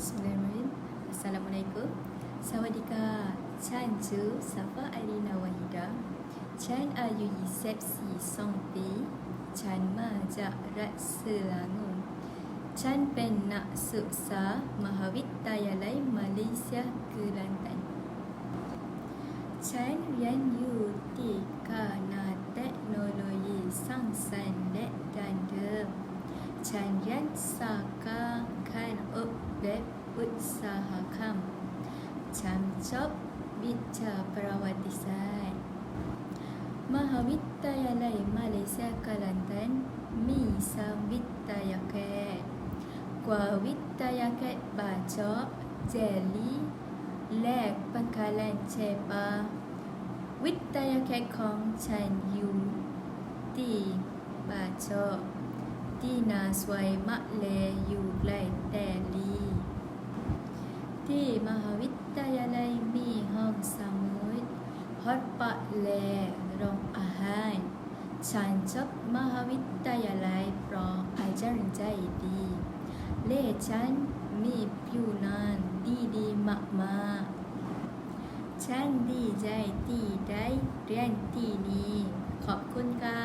Bismillahirrahmanirrahim. Assalamualaikum. Sawadika. ฉันชื่อซาฟาอาลีนาวาฮิดาฉันอายุ22 ปีฉันมาจากรัฐเซลางงฉันเป็นนักศึกษามหาวิทยาลัยมาเลเซียกลันตันฉันเรียนอยู่ที่คณะเทคโนโลยีสร้างสรรค์และดั้งเดิมฉันเรียนสาขาการออกแบบอุตสาหกรรมฉันชอบวิชาประวัติศาสตร์มหาวิทยาลัยมาเลเซียกาลันตันมี3วิทยาเขตกว่าวิทยาเขตบาจอบเจลีและปะการังเชปาวิทยาเขตของฉันอยู่ที่บาจอบที่นาสวยมากเลยอยู่ใกล้แต่ลีที่มหาวิทยาลัยมีห้องสมุดฮอตปะและโรงอาหารฉันชอบมหาวิทยาลัยเพราะอาจารย์ใจดีและฉันมีผิวหน้าดีมากๆฉันดีใจที่ได้เรียนที่นี่ขอบคุณค่ะ